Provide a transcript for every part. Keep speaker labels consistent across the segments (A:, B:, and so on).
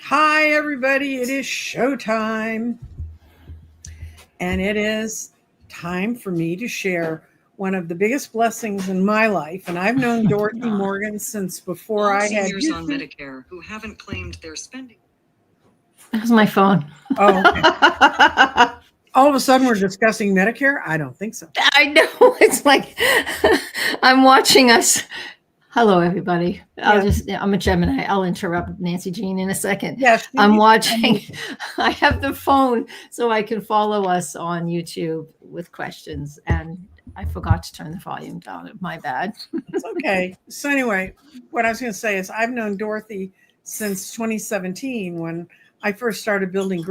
A: Hi, everybody. It is showtime. And it is time for me to share one of the biggest blessings in my life. And I've known Dorothy Morgan since before I had
B: seniors on Medicare who haven't claimed their spending.
C: That was my phone.
A: Oh, okay. All of a sudden we're discussing Medicare? I don't think so.
C: I know. It's like I'm watching us. Hello, everybody. I'm a Gemini. I'll interrupt Nancy Jean in a second.
A: Yes.
C: I'm watching. I have the phone so I can follow us on YouTube with questions. And I forgot to turn the volume down. My bad.
A: It's okay. So anyway, what I was going to say is I've known Dorothy since 2017 when I first started building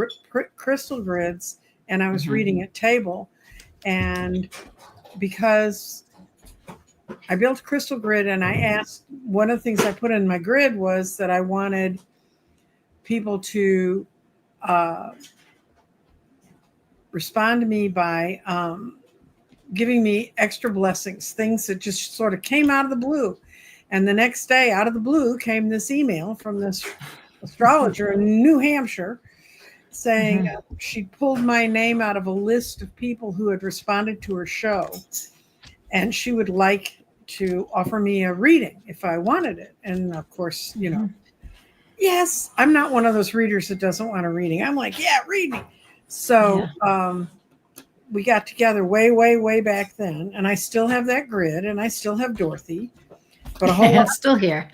A: crystal grids, and I was reading at table. And because I built a crystal grid, and I asked, one of the things I put in my grid was that I wanted people to respond to me by giving me extra blessings, things that just sort of came out of the blue. And the next day, out of the blue, came this email from this astrologer in New Hampshire saying she pulled my name out of a list of people who had responded to her show, and she would like to offer me a reading if I wanted it. And of course, you know, yes, I'm not one of those readers that doesn't want a reading. I'm like, yeah, read me. So we got together way back then, and I still have that grid, and I still have Dorothy, but a whole lot
C: still here.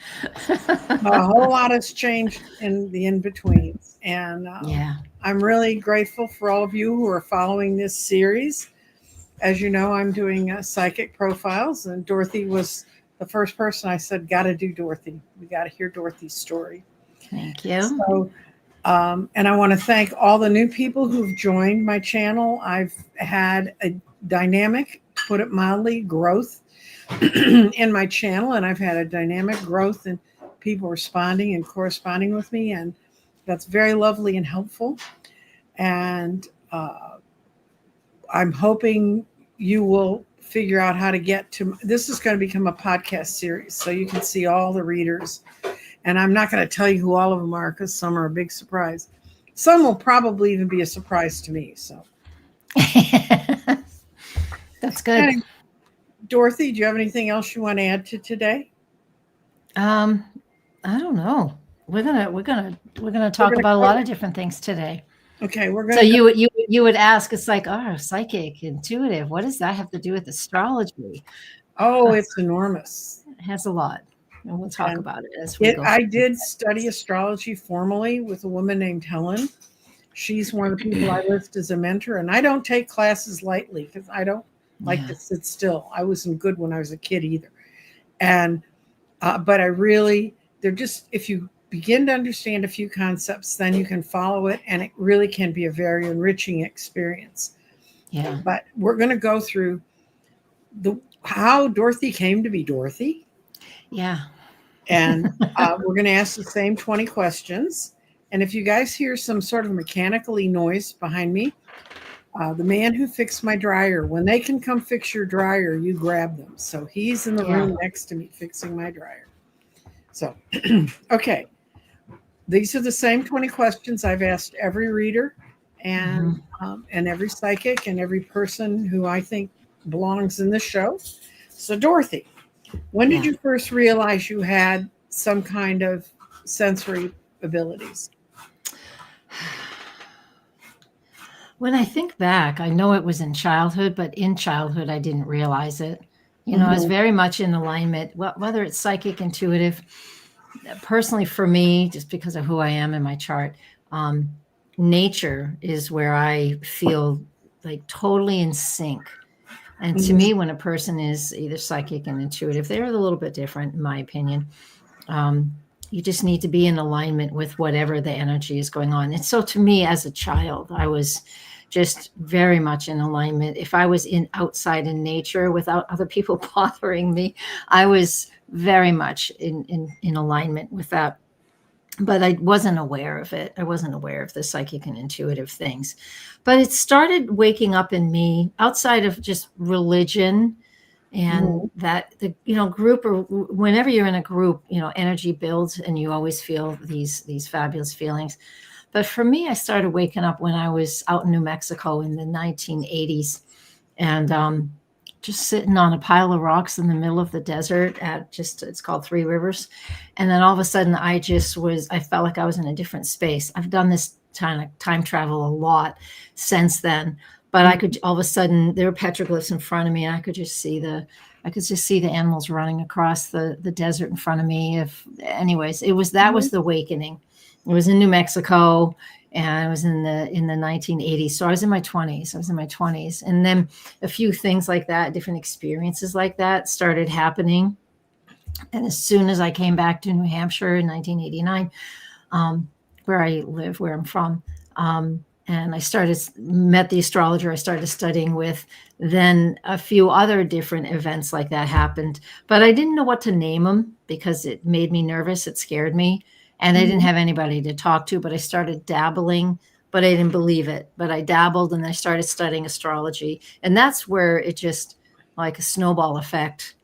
A: a whole lot has changed in the in-betweens. And I'm really grateful for all of you who are following this series. As you know, I'm doing psychic profiles, and Dorothy was the first person I said, got to do Dorothy. We got to hear Dorothy's story.
C: Thank you.
A: So, and I want to thank all the new people who've joined my channel. I've had a dynamic, put it mildly, growth in my channel, and I've had a dynamic growth in people responding and corresponding with me, and that's very lovely and helpful. And I'm hoping you will figure out how to get to this. Is going to become a podcast series, so you can see all the readers. And I'm not going to tell you who all of them are because some are a big surprise. Some will probably even be a surprise to me. So
C: that's good.
A: And Dorothy, do you have anything else you want to add to today?
C: I don't know. We're gonna talk about a lot of different things today.
A: Okay, we're going.
C: So you would ask, it's like, psychic, intuitive. What does that have to do with astrology?
A: Oh, it's enormous.
C: It has a lot, and we'll talk about it as we go.
A: I did study astrology formally with a woman named Helen. She's one of the people I list as a mentor, and I don't take classes lightly because I don't like to sit still. I wasn't good when I was a kid either, and but I really, they're just, if you begin to understand a few concepts, then you can follow it, and it really can be a very enriching experience.
C: Yeah.
A: But we're going to go through how Dorothy came to be Dorothy.
C: Yeah.
A: And we're going to ask the same 20 questions. And if you guys hear some sort of mechanically noise behind me, the man who fixed my dryer, when they can come fix your dryer, you grab them. So he's in the room next to me fixing my dryer. So, okay. These are the same 20 questions I've asked every reader and every psychic and every person who I think belongs in the show. So, Dorothy, when did you first realize you had some kind of sensory abilities?
C: When I think back, I know it was in childhood, but in childhood, I didn't realize it. You know, I was very much in alignment, whether it's psychic, intuitive. Personally, for me, just because of who I am in my chart, nature is where I feel like totally in sync. And to me, when a person is either psychic and intuitive, they're a little bit different, in my opinion. You just need to be in alignment with whatever the energy is going on. And so to me, as a child, I was just very much in alignment. If I was outside in nature without other people bothering me, I was very much in alignment with that. But I wasn't aware of it. I wasn't aware of the psychic and intuitive things. But it started waking up in me outside of just religion And that the group, or whenever you're in a group, energy builds, and you always feel these fabulous feelings. But for me, I started waking up when I was out in New Mexico in the 1980s, and just sitting on a pile of rocks in the middle of the desert it's called Three Rivers. And then all of a sudden I felt like I was in a different space. I've done this time travel a lot since then, but I could, all of a sudden there were petroglyphs in front of me, and I could just see the animals running across the desert in front of me. That was the awakening. It was in New Mexico, and it was in the 1980s. So I was in my 20s. And then a few things like that, different experiences like that started happening. And as soon as I came back to New Hampshire in 1989, where I live, where I'm from, and I met the astrologer I started studying with, then a few other different events like that happened. But I didn't know what to name them because it made me nervous. It scared me. And I didn't have anybody to talk to, but I started dabbling, but I didn't believe it. But I dabbled, and I started studying astrology. And that's where it just, like a snowball effect.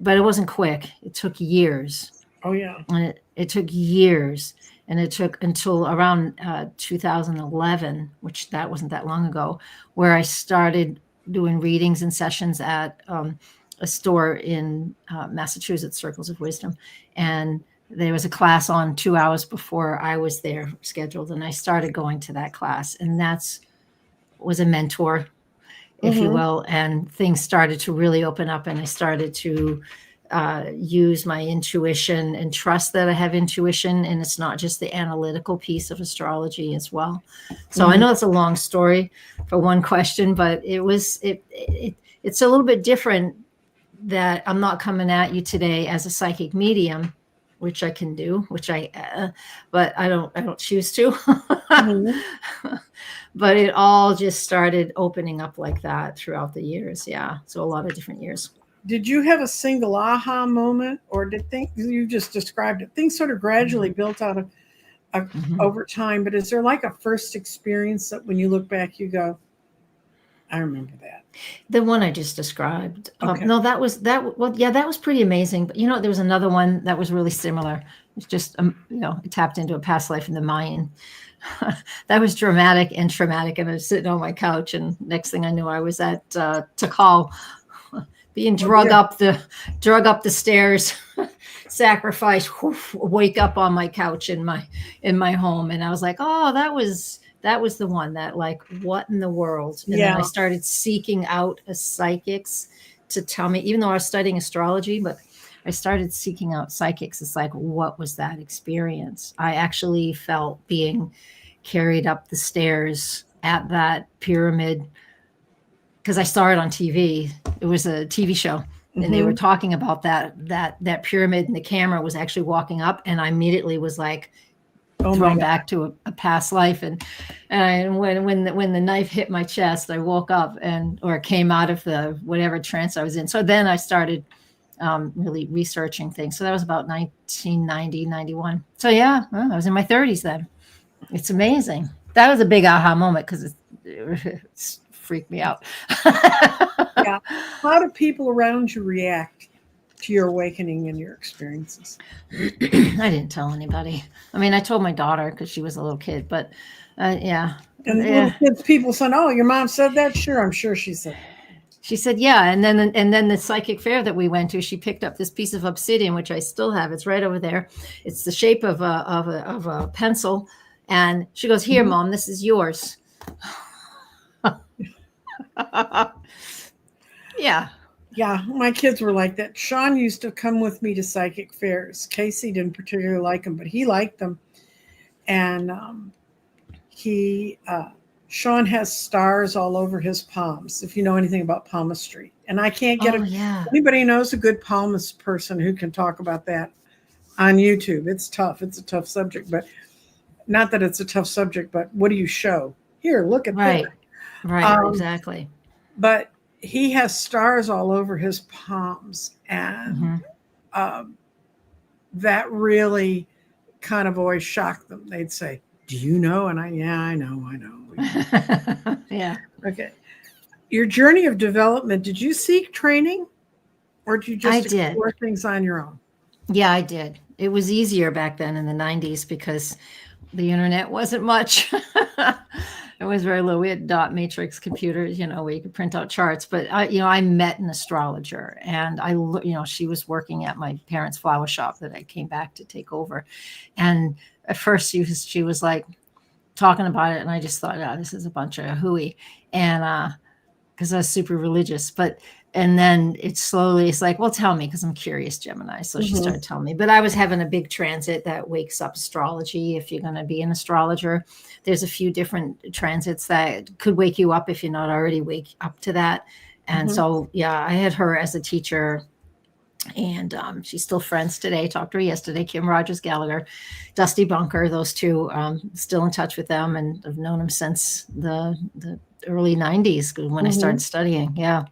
C: But it wasn't quick. It took years.
A: Oh, yeah.
C: And it took years. And it took until around 2011, which that wasn't that long ago, where I started doing readings and sessions at a store in Massachusetts, Circles of Wisdom. And there was a class on 2 hours before I was there scheduled, and I started going to that class, and was a mentor, if you will. And things started to really open up, and I started to use my intuition and trust that I have intuition, and it's not just the analytical piece of astrology as well. So I know it's a long story for one question, but it's a little bit different, that I'm not coming at you today as a psychic medium, which I can do, but I don't choose to. But it all just started opening up like that throughout the years. Yeah. So a lot of different years.
A: Did you have a single aha moment, or did things, you just described it, things sort of gradually built out of over time, but is there like a first experience that when you look back, you go, I remember that?
C: The one I just described.
A: Okay.
C: No, that was pretty amazing. But there was another one that was really similar. It's just, it tapped into a past life in the Mayan. That was dramatic and traumatic. And I was sitting on my couch, and next thing I knew, I was at Tikal, being drug up the stairs, sacrifice, wake up on my couch in my home. And I was like, oh, that was the one that, like, what in the world? And then I started seeking out psychics to tell me, even though I was studying astrology, but I started seeking out psychics. It's like, what was that experience? I actually felt being carried up the stairs at that pyramid, because I saw it on TV. It was a TV show, and they were talking about that pyramid, and the camera was actually walking up, and I immediately was like, thrown back to a past life. And when the knife hit my chest, I woke up or came out of the whatever trance I was in. So then I started really researching things. So that was about 1990, 91. So yeah, I was in my 30s then. It's amazing. That was a big aha moment, because it freaked me out.
A: Yeah. How do people around you react to your awakening and your experiences?
C: I didn't tell anybody. I mean, I told my daughter because she was a little kid, but yeah.
A: And little kids, people said, "Oh, your mom said that." Sure, I'm sure she said.
C: She said, yeah. And then the psychic fair that we went to, she picked up this piece of obsidian, which I still have. It's right over there. It's the shape of a pencil, and she goes, "Here, Mom, this is yours." Yeah.
A: Yeah, my kids were like that. Sean used to come with me to psychic fairs. Casey didn't particularly like them, but he liked them. And Sean has stars all over his palms, if you know anything about palmistry. And I can't get anybody who knows a good palmist person who can talk about that on YouTube. It's tough. It's a tough subject, but not that it's a tough subject, but what do you show? Here, look at that.
C: Right, exactly.
A: But he has stars all over his palms, and that really kind of always shocked them. They'd say, "Do you know?" And I know.
C: Yeah.
A: Okay. Your journey of development, did you seek training or do you
C: I
A: just
C: did.
A: explore things on your own?
C: Yeah, I did. It was easier back then in the 90s because the internet wasn't much. It was very low. We had dot matrix computers, where you could print out charts. But I met an astrologer, and she was working at my parents' flower shop that I came back to take over. And at first, she was like talking about it, and I just thought, oh, this is a bunch of hooey, and because I was super religious. And then it's like, well, tell me, because I'm curious, Gemini. So she started telling me. But I was having a big transit that wakes up astrology. If you're going to be an astrologer, there's a few different transits that could wake you up if you're not already wake up to that. And so, yeah, I had her as a teacher. And she's still friends today. Talked to her yesterday. Kim Rogers Gallagher, Dusty Bunker, those two, still in touch with them, and I've known them since the early 90s when I started studying. Yeah.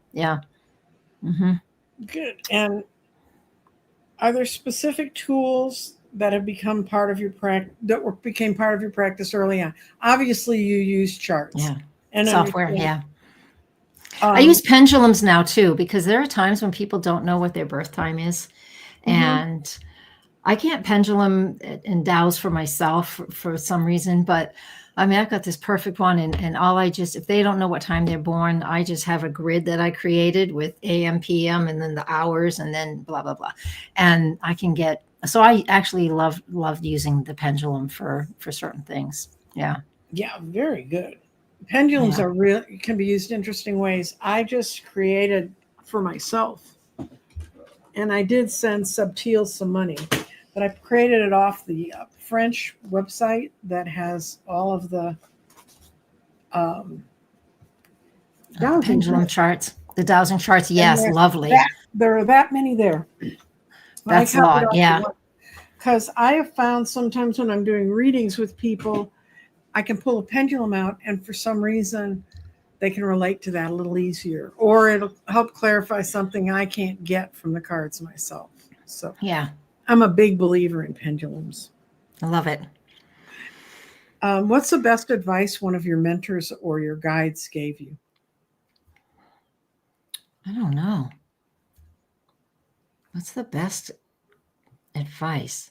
A: Good. And are there specific tools that have become part of your became part of your practice early on? Obviously, you use charts.
C: Yeah.
A: And
C: Software. Yeah. I use pendulums now too, because there are times when people don't know what their birth time is. And I can't pendulum endows for myself for some reason, but I mean, I've got this perfect one, and if they don't know what time they're born, I just have a grid that I created with AM, PM, and then the hours, and then blah, blah, blah. And so I actually loved using the pendulum for certain things. Yeah.
A: Yeah, very good. Pendulums can be used in interesting ways. I just created for myself, and I did send Subtil some money, but I created it off the French website that has all of the
C: pendulum charts, the dowsing charts. Yes, lovely.
A: There are that many there.
C: That's a lot, yeah.
A: Because I have found sometimes when I'm doing readings with people, I can pull a pendulum out, and for some reason, they can relate to that a little easier, or it'll help clarify something I can't get from the cards myself. So
C: yeah,
A: I'm a big believer in pendulums.
C: I love it.
A: What's the best advice one of your mentors or your guides gave you?
C: I don't know. What's the best advice?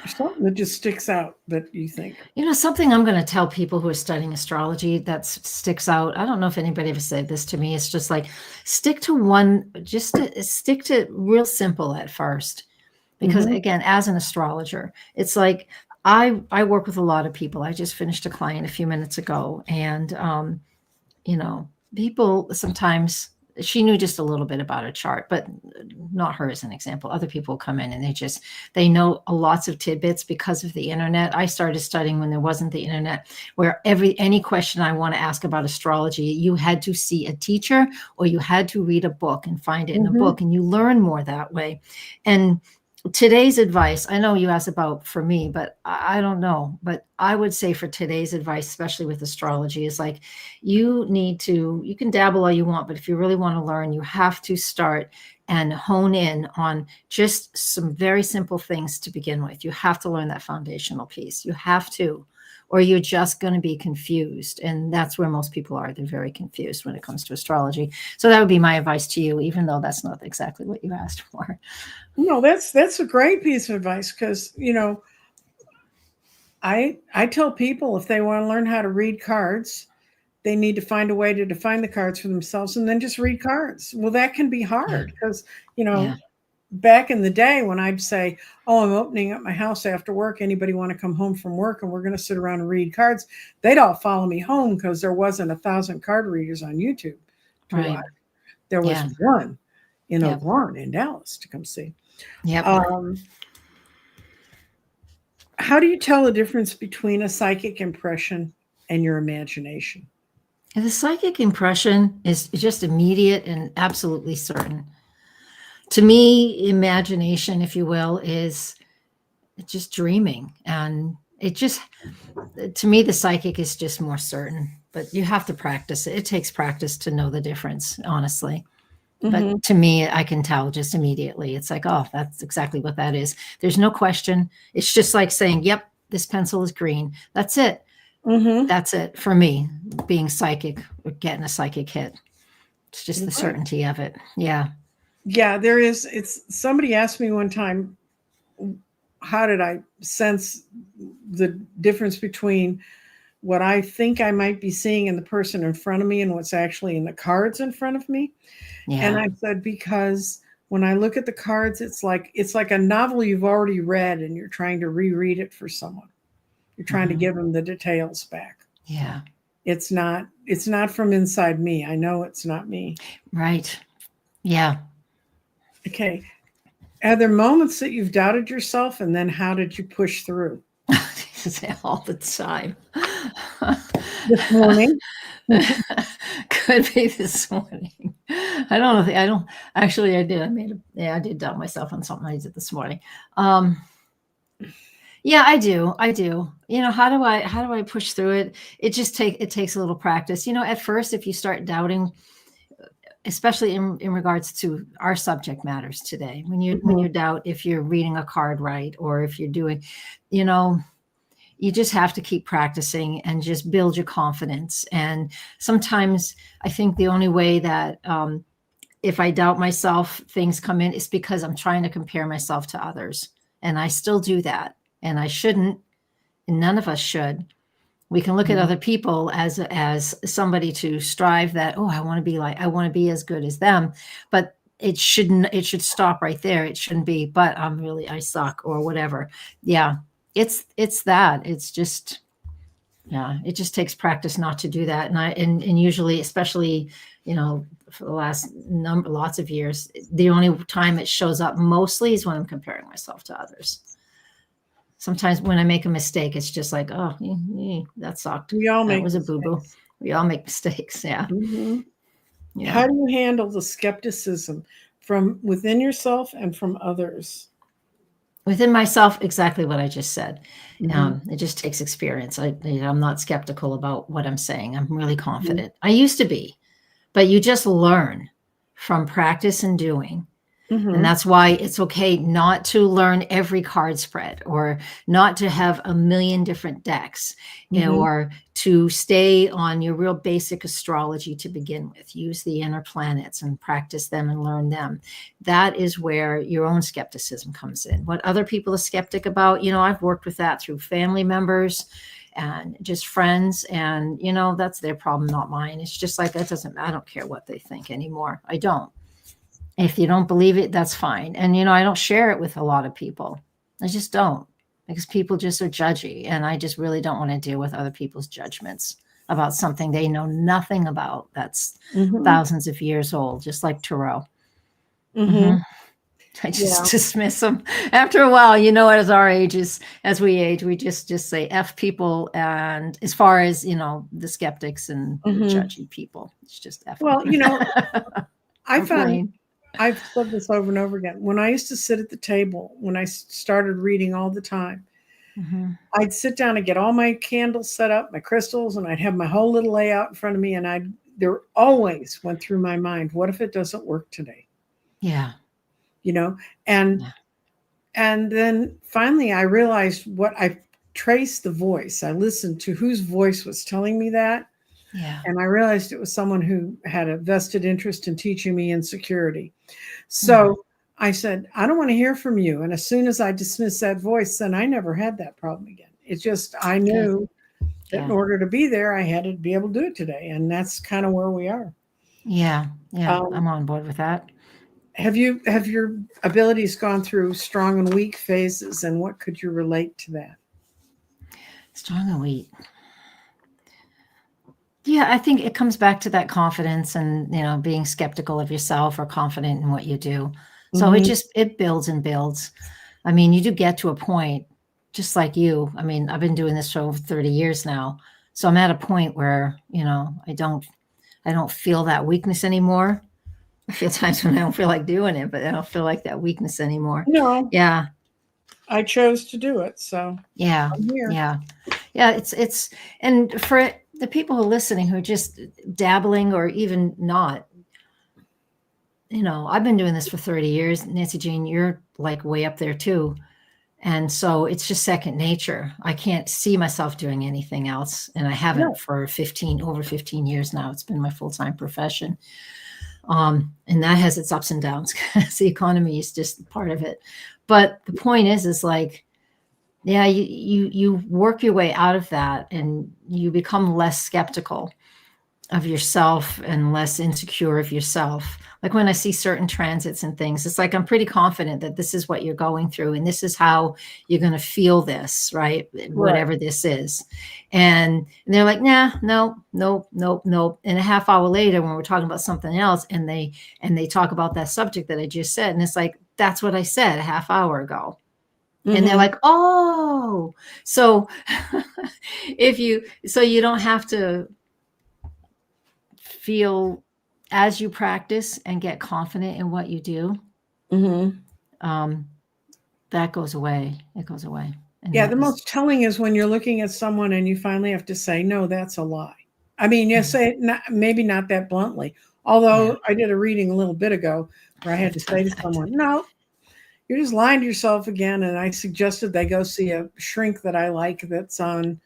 A: Something that just sticks out that you think.
C: Something I'm going to tell people who are studying astrology that sticks out. I don't know if anybody ever said this to me. It's just like, stick to real simple at first. Because again, as an astrologer, it's like, I work with a lot of people. I just finished a client a few minutes ago, and, people sometimes, she knew just a little bit about a chart, but not her as an example. Other people come in and they know lots of tidbits because of the internet. I started studying when there wasn't the internet, where any question I want to ask about astrology, you had to see a teacher or you had to read a book and find it in a book, and you learn more that way. And today's advice, I know you asked about for me, but I don't know. But I would say for today's advice, especially with astrology, is like, you can dabble all you want, but if you really want to learn, you have to start and hone in on just some very simple things to begin with. You have to learn that foundational piece. You have to, or you're just going to be confused. And that's where most people are. They're very confused when it comes to astrology. So that would be my advice to you, even though that's not exactly what you asked for.
A: No, that's a great piece of advice, because, I tell people if they want to learn how to read cards, they need to find a way to define the cards for themselves and then just read cards. Well, that can be hard because, back in the day when I'd say, oh, I'm opening up my house after work. Anybody want to come home from work and we're going to sit around and read cards? They'd all follow me home because there wasn't 1,000 card readers on YouTube to watch. There was one in Oak Lawn in Dallas to come see.
C: Yep.
A: How do you tell the difference between a psychic impression and your imagination?
C: The psychic impression is just immediate and absolutely certain. To me, imagination, if you will, is just dreaming. And to me, the psychic is just more certain, but you have to practice it. It takes practice to know the difference, honestly. But to me, I can tell just immediately. It's like, oh, that's exactly what that is. There's no question. It's just like saying, yep, this pencil is green. That's it. That's it for me, being psychic or getting a psychic hit. It's just the certainty of it. Yeah.
A: Yeah, there is. It's somebody asked me one time, how did I sense the difference between what I think I might be seeing in the person in front of me and what's actually in the cards in front of me? And
C: Yeah.
A: I said, because when I look at the cards, it's like a novel you've already read and you're trying to reread it for someone. You're trying to
C: Mhm.
A: give them the details back.
C: Yeah.
A: It's not from inside me. I know it's not me.
C: Right. Yeah.
A: Okay. Are there moments that you've doubted yourself, and then how did you push through?
C: All the time.
A: This morning.
C: Could be this morning. I don't know. I don't actually. I did. I did doubt myself on something I did this morning. Yeah, I do. I do. How do I push through it? It takes a little practice. At first, if you start doubting, especially in regards to our subject matters today, when you doubt if you're reading a card right, or if you're doing, you know, you just have to keep practicing and just build your confidence. And sometimes I think the only way that if I doubt myself, things come in, is because I'm trying to compare myself to others. And I still do that. And I shouldn't, and none of us should. We can look at other people as somebody to strive that, oh, I want to be as good as them. But it should stop right there. It shouldn't be, but I suck or whatever. Yeah. It's that. It's just, yeah, it just takes practice not to do that. And usually, especially, for the last lots of years, the only time it shows up mostly is when I'm comparing myself to others. Sometimes when I make a mistake, it's just like, oh, that sucked.
A: We all
C: That
A: make
C: was a boo-boo.
A: mistakes.
C: We all make mistakes. Yeah.
A: Mhm.
C: Yeah.
A: How do you handle the skepticism from within yourself and from others?
C: Within myself, exactly what I just said.
A: Mhm.
C: It just takes experience. I'm not skeptical about what I'm saying. I'm really confident. I used to be, but you just learn from practice and doing. And
A: Mhm.
C: that's why it's okay not to learn every card spread, or not to have a million different decks,
A: Mhm.
C: or to stay on your real basic astrology to begin with. Use the inner planets and practice them and learn them. That is where your own skepticism comes in. What other people are skeptic about, I've worked with that through family members and just friends, and that's their problem, not mine. It's just like, I don't care what they think anymore. I don't. If you don't believe it, that's fine. And, I don't share it with a lot of people. I just don't, because people just are judgy. And I just really don't want to deal with other people's judgments about something they know nothing about that's
A: Mhm.
C: thousands of years old, just like tarot.
A: Mhm.
C: I
A: Yeah.
C: just dismiss them. After a while, as our ages, as we age, we just say F people. And as far as, the skeptics and the
A: Mhm.
C: judgy people, it's just F them.
A: Well, I
C: I'm
A: found
C: plain.
A: I've said this over and over again. When I used to sit at the table, when I started reading all the time,
C: Mhm.
A: I'd sit down and get all my candles set up, my crystals, and I'd have my whole little layout in front of me. And there always went through my mind, what if it doesn't work today?
C: Yeah.
A: You know, and
C: Yeah.
A: and then finally I realized what I traced the voice. I listened to whose voice was telling me that.
C: Yeah.
A: And I realized it was someone who had a vested interest in teaching me insecurity.
C: Mhm.
A: So I said, I don't want to hear from you. And as soon as I dismissed that voice, then I never had that problem again. It's just, I
C: Good.
A: knew that in
C: Yeah.
A: order to be there, I had to be able to do it today. And that's kind of where we are.
C: Yeah. Yeah.
A: Um,
C: I'm on board with that.
A: have your abilities gone through strong and weak phases? And what could you relate to that?
C: Strong and weak. Yeah, I think it comes back to that confidence and, being skeptical of yourself or confident in what you do. So
A: Mhm.
C: it builds and builds. I mean, you do get to a point, just like you. I mean, I've been doing this for over 30 years now. So I'm at a point where, I don't feel that weakness anymore. I feel times when I don't feel like doing it, but I don't feel like that weakness anymore.
A: No,
C: Yeah.
A: I chose to do it. So
C: Yeah.
A: I'm here.
C: Yeah. Yeah. And for the people who are listening who are just dabbling or even not, I've been doing this for 30 years. Nancy Jane, you're like way up there too. And so it's just second nature. I can't see myself doing anything else. And I
A: No.
C: haven't for over 15 years now. It's been my full-time profession. And that has its ups and downs because the economy is just part of it. But the point is like, yeah, you work your way out of that and you become less skeptical of yourself and less insecure of yourself. Like when I see certain transits and things, it's like I'm pretty confident that this is what you're going through and this is how you're going to feel this, right? Whatever this is. And they're like, nah, no, nope, nope, nope. And a half hour later, when we're talking about something else and they talk about that subject that I just said, and it's like, that's what I said a half hour ago. And they're like, oh, so so you don't have to feel as you practice and get confident in what you do. That goes away. It goes away. And
A: yeah, the most telling is when you're looking at someone and you finally have to say, no, that's a lie. I mean, you say it maybe not that bluntly. Although I did a reading a little bit ago where I had to say to someone, no, you're just lying to yourself again. And I suggested they go see a shrink that I like that's on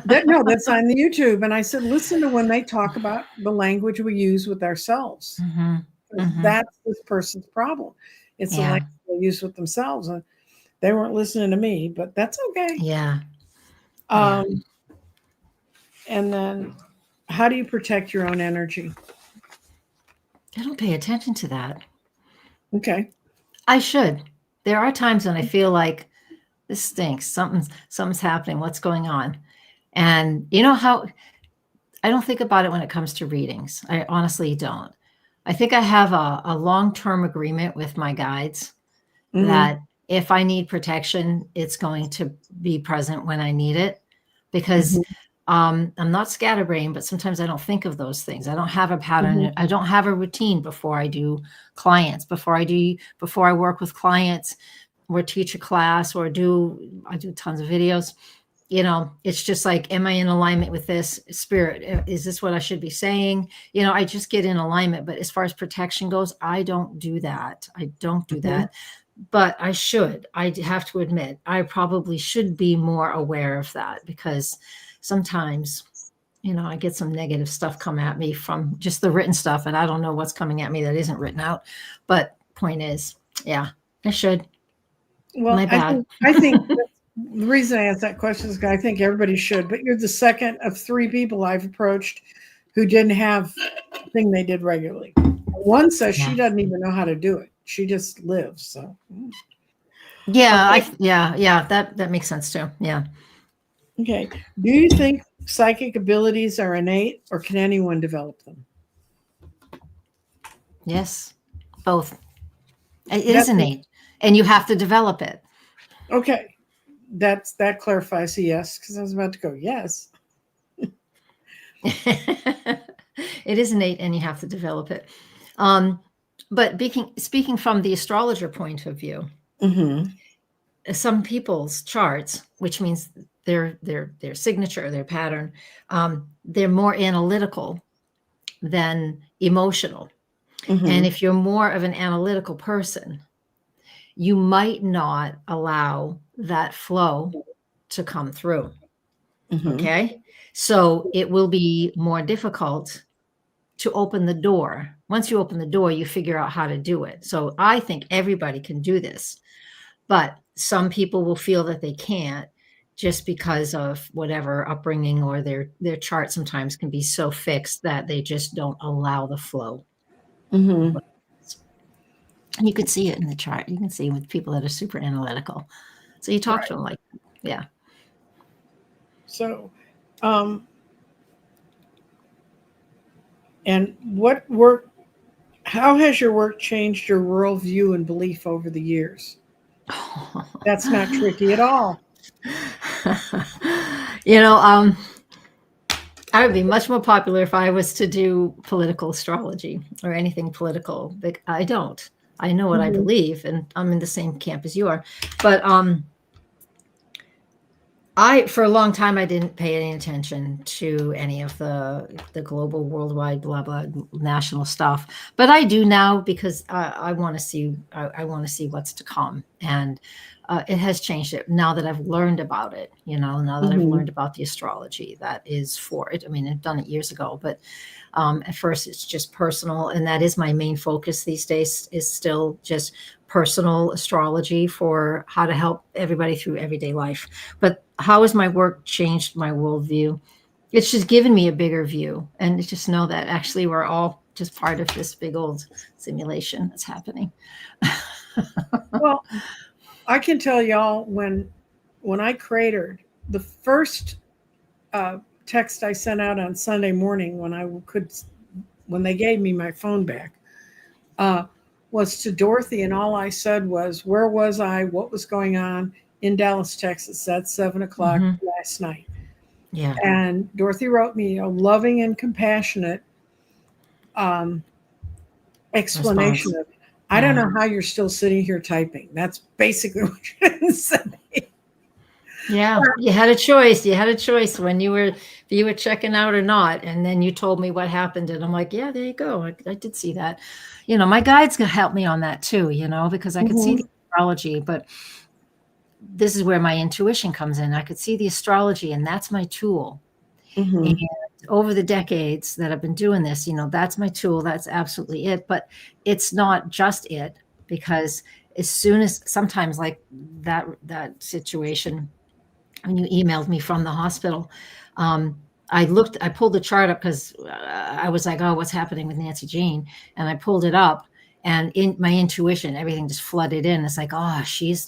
A: that's on the YouTube. And I said, listen to when they talk about the language we use with ourselves. That's this person's problem. It's the language they use with themselves. And they weren't listening to me, but that's okay. And then how do you protect your own energy?
C: I don't pay attention to that.
A: Okay.
C: I should. There are times when I feel like this stinks. Something's happening. What's going on? And you know how I don't think about it when it comes to readings. I honestly don't. I think I have a long-term agreement with my guides that if I need protection, it's going to be present when I need it because I'm not scatterbrained, but sometimes I don't think of those things. I don't have a pattern. I don't have a routine before I do clients, before I work with clients or teach a class or I do tons of videos. You know, it's just like, am I in alignment with this spirit? Is this what I should be saying? You know, I just get in alignment. But as far as protection goes, I don't do that. I don't do that. But I should. I have to admit, I probably should be more aware of that because sometimes, you know, I get some negative stuff come at me from just the written stuff. And I don't know what's coming at me that isn't written out. But point is, yeah, I should.
A: Well,
C: My bad.
A: I think the reason I asked that question is because I think everybody should, but you're the second of 3 people I've approached who didn't have the thing they did regularly. One says she doesn't even know how to do it. She just lives. So
C: that makes sense too. Yeah.
A: Okay. Do you think psychic abilities are innate or can anyone develop them?
C: Yes, both. It is innate and you have to develop it.
A: Okay. That clarifies a yes, because I was about to go, yes.
C: It is innate and you have to develop it. But speaking from the astrologer point of view, some people's charts, which means their signature, their pattern, they're more analytical than emotional. And if you're more of an analytical person, you might not allow that flow to come through. Okay. So it will be more difficult to open the door. Once you open the door, you figure out how to do it. So I think everybody can do this, but some people will feel that they can't just because of whatever upbringing or their chart sometimes can be so fixed that they just don't allow the flow. And you can see it in the chart. You can see with people that are super analytical. So you talk to them like, yeah.
A: So, and what work, how has your work changed your worldview and belief over the years? That's not tricky at all.
C: You know, I would be much more popular if I was to do political astrology or anything political, but I don't. I know what I believe, and I'm in the same camp as you are. But For a long time, I didn't pay any attention to any of the global, worldwide, blah blah, national stuff. But I do now because I want to see. I want to see what's to come, and it has changed it now that I've learned about it. Now that I've
A: Mhm.
C: learned about the astrology that is for it. I mean, I've done it years ago, but at first it's just personal, and that is my main focus these days. Is still just personal astrology for how to help everybody through everyday life. But how has my work changed my worldview? It's just given me a bigger view, and just know that actually we're all just part of this big old simulation that's happening.
A: Well, I can tell y'all when I cratered, the first text I sent out on Sunday morning when they gave me my phone back, uh, was to Dorothy, and all I said was, "Where was I? What was going on in Dallas, Texas at 7 o'clock
C: Mhm.
A: last night?"
C: Yeah.
A: And Dorothy wrote me a loving and compassionate um, explanation
C: Response.
A: of, "I don't
C: Yeah.
A: know how you're still sitting here typing." That's basically what she didn't say.
C: Yeah, you had a choice. You had a choice when if you were checking out or not. And then you told me what happened. And I'm like, yeah, there you go. I did see that. My guides can help me on that too, because I could see the
A: Mhm,
C: astrology, but this is where my intuition comes in. I could see the astrology, and that's my tool. And
A: mhm,
C: over the decades that I've been doing this, that's my tool. That's absolutely it. But it's not just it, because as soon as sometimes like that situation, when you emailed me from the hospital, um, I pulled the chart up because I was like, oh, what's happening with Nancy Jean? And I pulled it up, and in my intuition, everything just flooded in. It's like, oh, she's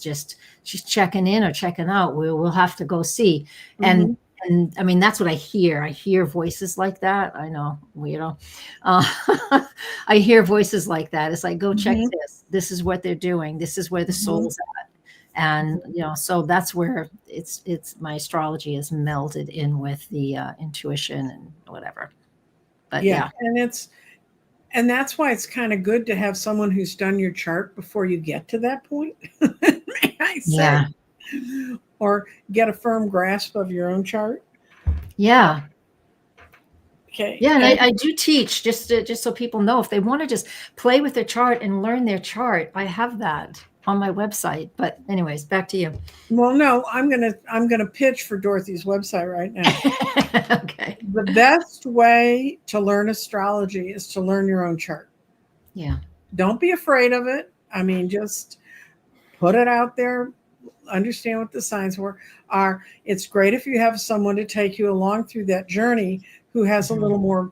C: checking in or checking out. We'll have to go see. And
A: mhm.
C: and I mean, that's what I hear. I hear voices like that. I know, weirdo. Uh, I hear voices like that. It's like, go check
A: Mhm,
C: this. This is what they're doing. This is where the
A: mhm,
C: soul's, and so that's where it's my astrology is melded in with the intuition and whatever. But
A: yeah,
C: yeah.
A: and that's why it's kind of good to have someone who's done your chart before you get to that point, may I say,
C: Yeah.
A: or get a firm grasp of your own chart.
C: Yeah.
A: Okay,
C: Yeah, and I,
A: and
C: I do teach just so people know if they want to just play with their chart and learn their chart. I have that on my website. But anyways, back to you.
A: well, no, I'm gonna pitch for Dorothy's website right now.
C: Okay.
A: The best way to learn astrology is to learn your own chart.
C: Yeah.
A: Don't be afraid of it. I mean, just put it out there, understand what the signs are. It's great if you have someone to take you along through that journey who has a
C: Mhm.
A: little more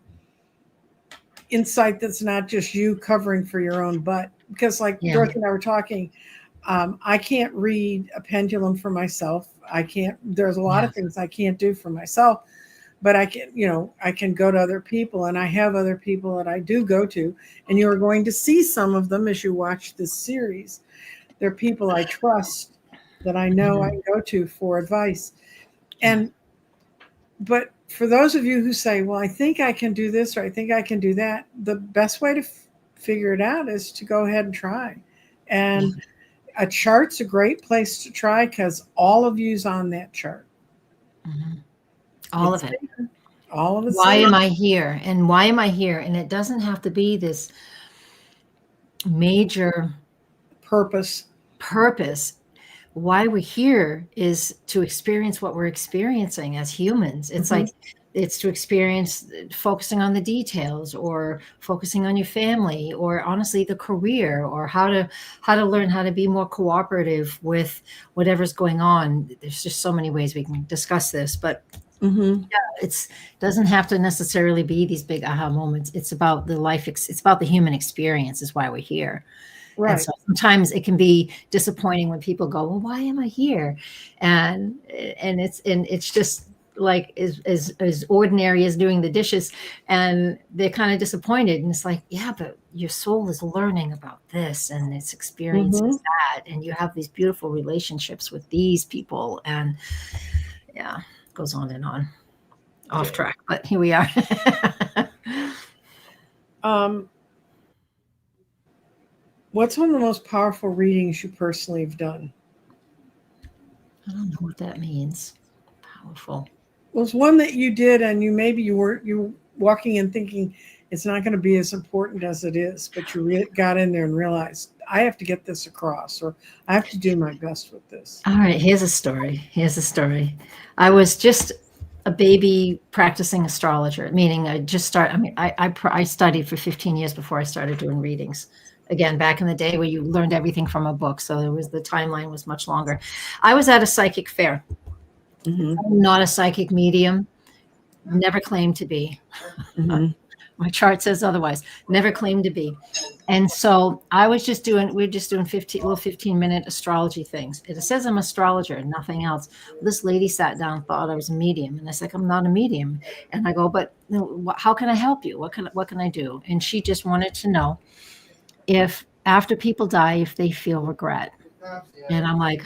A: insight that's not just you covering for your own butt. Because, like
C: Yeah.
A: Dorothy and I were talking, I can't read a pendulum for myself. I can't. There's a lot
C: Yeah.
A: of things I can't do for myself, but I can go to other people, and I have other people that I do go to, and you are going to see some of them as you watch this series. They're people I trust that I know I
C: Mhm.
A: can go to for advice.
C: Yeah.
A: And but for those of you who say, well, I think I can do this or I think I can do that, the best way to figure it out is to go ahead and try.
C: Yeah.
A: And a chart's a great place to try because all of you's on that chart.
C: Mhm. All
A: It's
C: of it.
A: there. All of it's
C: Why
A: there.
C: am I here? And why am I here? And it doesn't have to be this major
A: Purpose.
C: purpose. Why we're here is to experience what we're experiencing as humans. It's
A: Hmm.
C: like it's to experience focusing on the details, or focusing on your family, or honestly the career, or how to learn how to be more cooperative with whatever's going on. There's just so many ways we can discuss this, but
A: Hmm.
C: it's doesn't have to necessarily be these big aha moments. It's about the it's about the human experience is why we're here. And
A: Right.
C: so sometimes it can be disappointing when people go, well, why am I here? And it's just like as ordinary as doing the dishes, and they're kind of disappointed, and it's like, yeah, but your soul is learning about this, and it's
A: Hmm.
C: experiences that, and you have these beautiful relationships with these people, and yeah, it goes on and on. Off
A: Okay.
C: track, but here we are.
A: Um, what's one of the most powerful readings you personally have done?
C: I don't know what that means. powerful.
A: Was one that you did, and you were walking in thinking it's not going to be as important as it is, but you got in there and realized I have to get this across, or I have to do my best with this.
C: All right, here's a story. I was just a baby practicing astrologer, meaning I studied for 15 years before I started doing readings. Again, back in the day where you learned everything from a book, so the timeline was much longer. I was at a psychic fair.
A: Mm-hmm.
C: I'm not a psychic medium, never claimed to be.
A: Mm-hmm.
C: My chart says otherwise, never claimed to be. And so we were just doing 15-minute astrology things. It says I'm an astrologer, nothing else. This lady sat down, thought I was a medium. And I was like, I'm not a medium. And I go, but how can I help you? What can I do? And she just wanted to know if after people die, if they feel regret. And I'm like,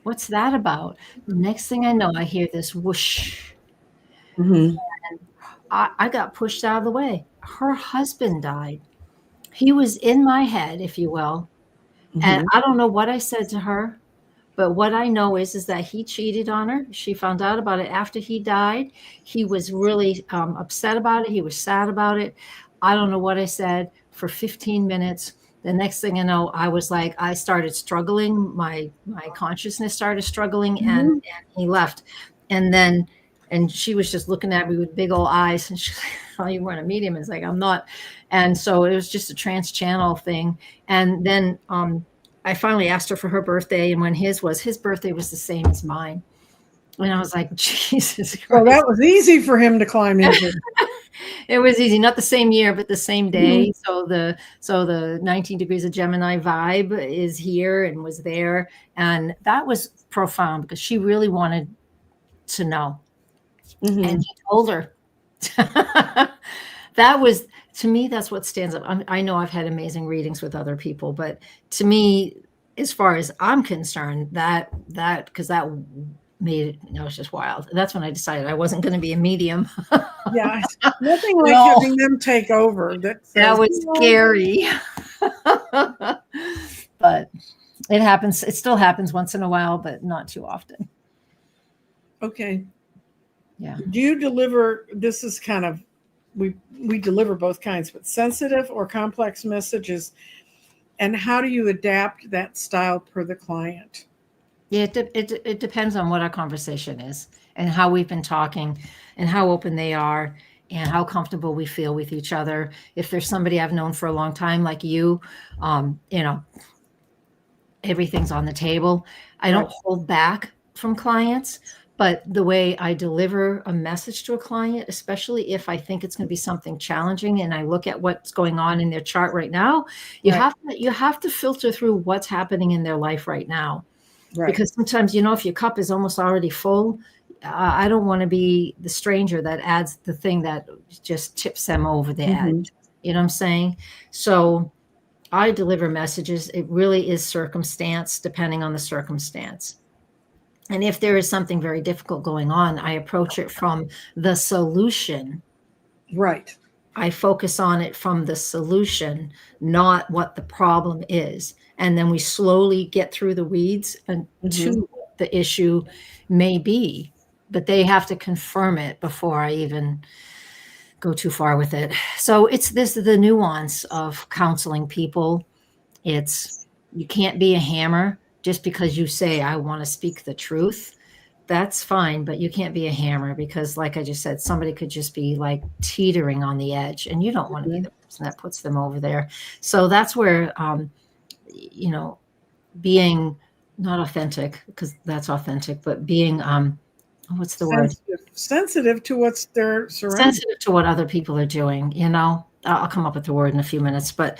C: what's that about? The next thing I know, I hear this whoosh.
A: Mm-hmm.
C: I got pushed out of the way. Her husband died. He was in my head, if you will.
A: Mm-hmm.
C: And I don't know what I said to her, but what I know is that he cheated on her. She found out about it after he died. He was really upset about it. He was sad about it. I don't know what I said for 15 minutes. The next thing I know, I was like, I started struggling. My consciousness started struggling,
A: Mm-hmm.
C: and he left. And she was just looking at me with big old eyes, and she's like, "Oh, you weren't a medium." It's like, I'm not. And so it was just a trans-channel thing. And then I finally asked her for her birthday, and when his birthday was the same as mine. And I was like, Jesus Christ.
A: Well, that was easy for him to climb into.
C: It was easy, not the same year, but the same day. Mm-hmm. So the 19 degrees of Gemini vibe is here and was there. And that was profound because she really wanted to know.
A: Mm-hmm.
C: And he told her. That was, to me, that's what stands up. I know I've had amazing readings with other people, but to me, as far as I'm concerned, because that made it, it was just wild. That's when I decided I wasn't going to be a medium.
A: Yeah, nothing like having them take over.
C: That was scary. But it happens. It still happens once in a while, but not too often.
A: Okay.
C: Yeah.
A: Do you deliver, this is kind of, we deliver both kinds, but sensitive or complex messages, and how do you adapt that style per the client?
C: Yeah, it depends on what our conversation is and how we've been talking and how open they are and how comfortable we feel with each other. If there's somebody I've known for a long time, like you, everything's on the table. I don't hold back from clients, but the way I deliver a message to a client, especially if I think it's going to be something challenging and I look at what's going on in their chart right now, you have to filter through what's happening in their life right now. Right. Because sometimes, if your cup is almost already full, I don't want to be the stranger that adds the thing that just tips them over the edge. You know what I'm saying? So I deliver messages. It really is circumstance, depending on the circumstance. And if there is something very difficult going on, I approach it from the solution. Right. I focus on it from the solution, not what the problem is. And then we slowly get through the weeds and to what the issue may be. But they have to confirm it before I even go too far with it. So this is the nuance of counseling people. You can't be a hammer just because you say, I want to speak the truth. That's fine, but you can't be a hammer because, like I just said, somebody could just be like teetering on the edge, and you don't want to be the person that puts them over there. So that's where, being not authentic, because that's authentic, but being, what's the word?
A: Sensitive to what's their surroundings.
C: Sensitive to what other people are doing, I'll come up with the word in a few minutes, but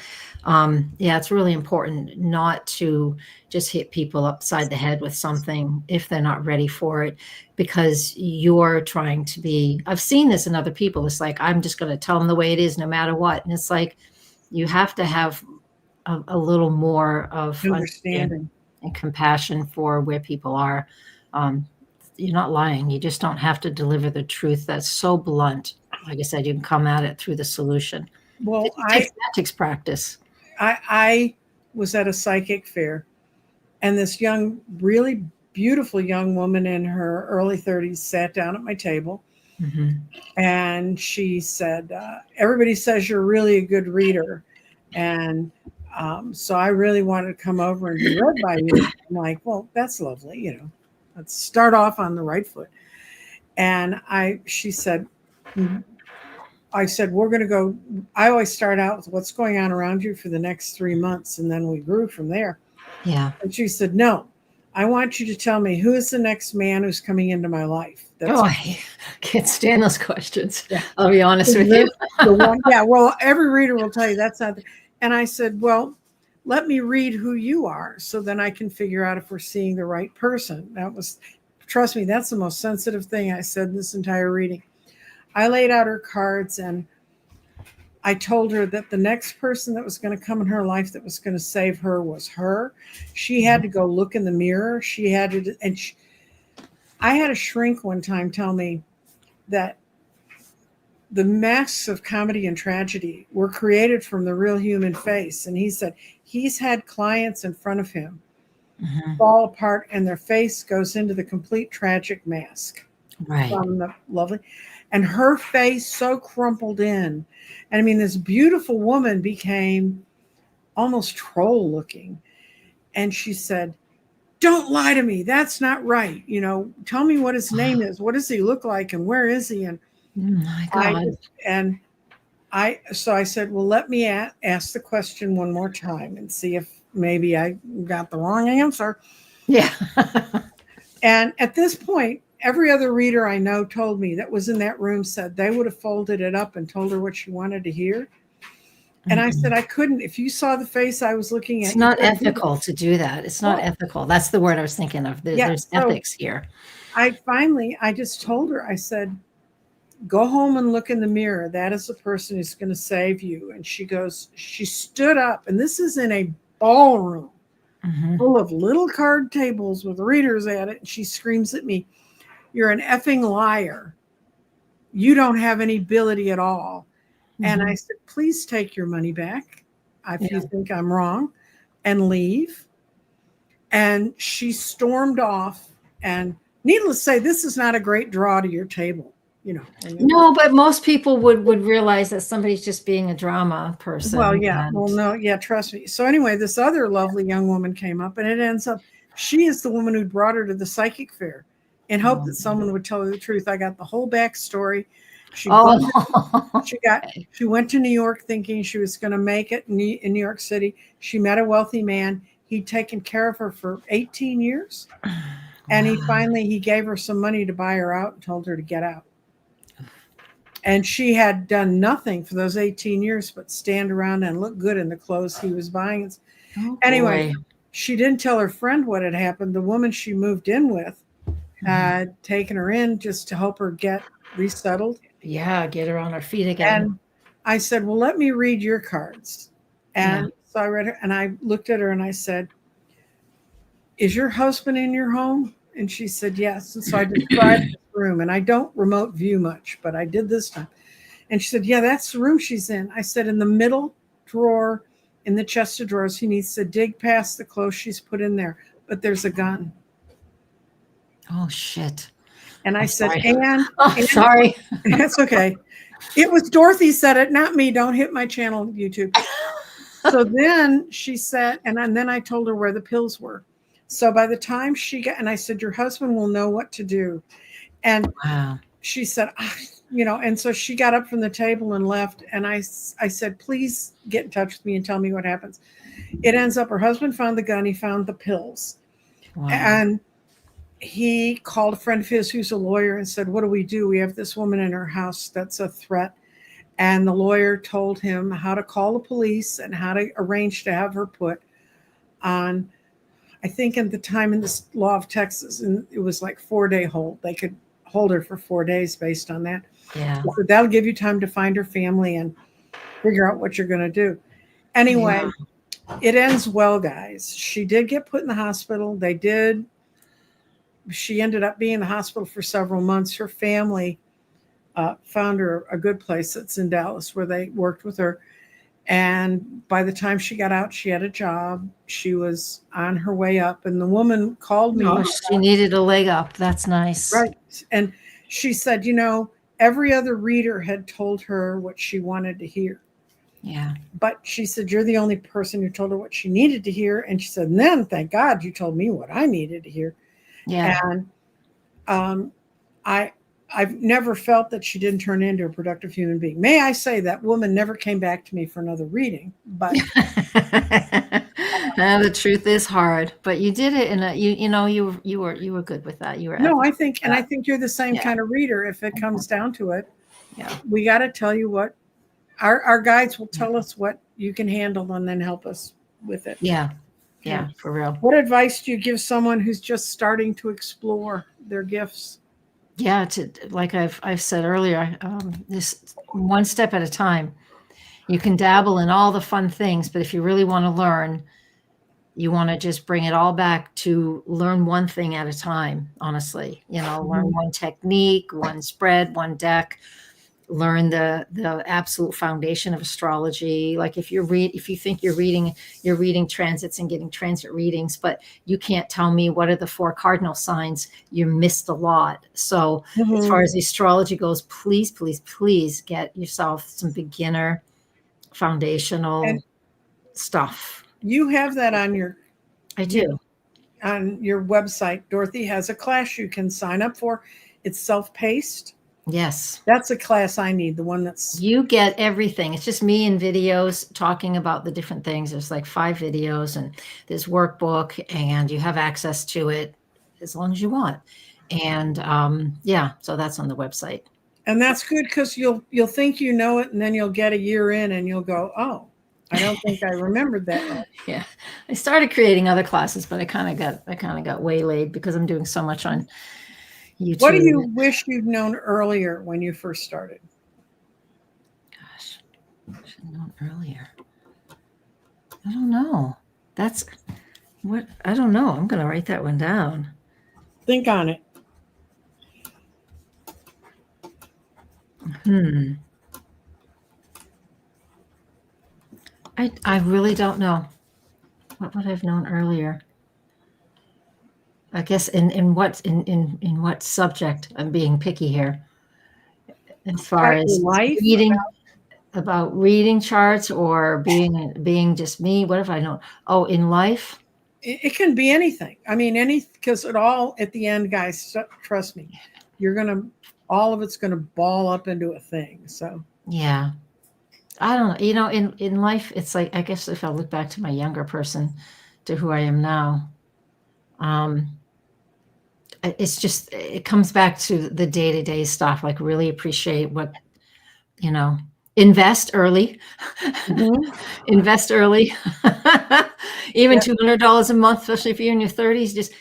C: it's really important not to just hit people upside the head with something if they're not ready for it, because you're trying to be, I've seen this in other people. It's like, I'm just going to tell them the way it is no matter what. And it's like, you have to have a little more of understanding and compassion for where people are. You're not lying. You just don't have to deliver the truth that's so blunt. Like I said, you can come at it through the solution.
A: Well,
C: that takes practice.
A: I was at a psychic fair, and this young, really beautiful young woman in her early 30s sat down at my table, and she said, everybody says you're really a good reader. And so I really wanted to come over and be read by you. I'm like, well, that's lovely. Let's start off on the right foot. And she said, I said, we're going to go. I always start out with what's going on around you for the next 3 months. And then we grew from there.
C: Yeah.
A: And she said, no, I want you to tell me who is the next man who's coming into my life.
C: I can't stand those questions.
A: Yeah.
C: I'll be honest with you.
A: Yeah, well, every reader will tell you that's not. And I said, well, let me read who you are so then I can figure out if we're seeing the right person. Trust me, that's the most sensitive thing I said in this entire reading. I laid out her cards and I told her that the next person that was going to come in her life that was going to save her was her. She had to go look in the mirror. I had a shrink one time tell me that the masks of comedy and tragedy were created from the real human face. And he said he's had clients in front of him fall apart and their face goes into the complete tragic mask.
C: Right.
A: From the lovely. And her face so crumpled in. And I mean, this beautiful woman became almost troll looking. And she said, don't lie to me. That's not right. Tell me what his name is. What does he look like? And where is he? And
C: my God.
A: So I said, well, let me ask the question one more time and see if maybe I got the wrong answer.
C: Yeah.
A: And at this point, every other reader I know told me that was in that room said they would have folded it up and told her what she wanted to hear. And I said, I couldn't. If you saw the face I was looking at.
C: It's not ethical to do that. It's not ethical. That's the word I was thinking of. There's ethics here.
A: I just told her, I said, go home and look in the mirror. That is the person who's going to save you. And she stood up, and this is in a ballroom full of little card tables with readers at it. And she screams at me, you're an effing liar. You don't have any ability at all. And I said, please take your money back if you think I'm wrong, and leave. And she stormed off. And needless to say, this is not a great draw to your table.
C: No, but most people would realize that somebody's just being a drama person.
A: Well, yeah. Well, no, yeah, trust me. So anyway, this other lovely young woman came up, and it ends up, she is the woman who brought her to the psychic fair in hope that someone would tell her the truth. I got the whole backstory. She went to New York thinking she was going to make it in New York City. She met a wealthy man. He'd taken care of her for 18 years. And he gave her some money to buy her out and told her to get out. And she had done nothing for those 18 years but stand around and look good in the clothes he was buying. Anyway, she didn't tell her friend what had happened. The woman she moved in with had taken her in just to help her get resettled.
C: Yeah, get her on her feet again.
A: And I said, well, let me read your cards. And so I read her, and I looked at her and I said, is your husband in your home? And she said, yes. And so I described the room, and I don't remote view much, but I did this time. And she said, yeah, that's the room she's in. I said, in the middle drawer, in the chest of drawers, he needs to dig past the clothes she's put in there, but there's a gun.
C: Oh, shit.
A: And I said,
C: sorry.
A: That's okay. It was Dorothy said it, not me. Don't hit my channel, YouTube. So then she said, and then I told her where the pills were. So by the time and I said, your husband will know what to do. And she said, and so she got up from the table and left. And I said, please get in touch with me and tell me what happens. It ends up her husband found the gun. He found the pills. And he called a friend of his who's a lawyer and said, what do? We have this woman in our house that's a threat. And the lawyer told him how to call the police and how to arrange to have her put on, I think at the time in the law of Texas, and it was like 4-day hold. They could hold her for 4 days based on that.
C: Yeah.
A: So that'll give you time to find her family and figure out what you're going to do. Anyway, it ends well, guys. She did get put in the hospital. She ended up being in the hospital for several months. Her family found her a good place that's in Dallas where they worked with her. And by the time she got out, she had a job. She was on her way up. And the woman called me.
C: Oh, she needed a leg up. That's nice.
A: Right. And she said, every other reader had told her what she wanted to hear.
C: Yeah.
A: But she said, you're the only person who told her what she needed to hear. And she said, and then thank God you told me what I needed to hear.
C: Yeah.
A: And I've never felt that she didn't turn into a productive human being. May I say that woman never came back to me for another reading, but
C: the truth is hard, but you did it, and you were good with that. You were
A: no, I think you're the same
C: Yeah.
A: kind of reader. If it comes down to it,
C: Yeah.
A: we got to tell you what our guides will tell us what you can handle and then help us with it.
C: Yeah. Yeah, for real.
A: What advice do you give someone who's just starting to explore their gifts?
C: Yeah, like I've said earlier, this one step at a time. You can dabble in all the fun things, but if you really want to learn, you want to just bring it all back to learn one thing at a time. Honestly, learn one technique, one spread, one deck. Learn the absolute foundation of astrology. Like if you think you're reading transits and getting transit readings, but you can't tell me what are the 4 cardinal signs, you missed a lot. So as far as the astrology goes, please, please, please get yourself some beginner foundational stuff.
A: You have that on your
C: I do.
A: On your website. Dorothy has a class you can sign up for. It's self-paced.
C: Yes.
A: That's a class I need, the one that's...
C: You get everything. It's just me in videos talking about the different things. There's like 5 videos and there's workbook and you have access to it as long as you want. And so that's on the website.
A: And that's good because you'll think you know it and then you'll get a year in and you'll go, oh, I don't think I remembered that right.
C: Yeah. I started creating other classes, but I kind of got waylaid because I'm doing so much on YouTube.
A: What do you wish you'd known earlier when you first started?
C: Gosh, I should have known earlier. I don't know. I don't know. I'm going to write that one down.
A: Think on it.
C: I really don't know. What would I have known earlier? I guess in what subject? I'm being picky here. As far as
A: life,
C: about reading charts or being just me. What have I known? Oh, in life?
A: It can be anything. I mean, because it all at the end, guys, trust me, all of it's gonna ball up into a thing. So
C: yeah. I don't know. In life, it's like, I guess if I look back to my younger person, to who I am now, it's just, it comes back to the day-to-day stuff, like really appreciate what, invest early, invest early, even $200 a month, especially if you're in your 30s, just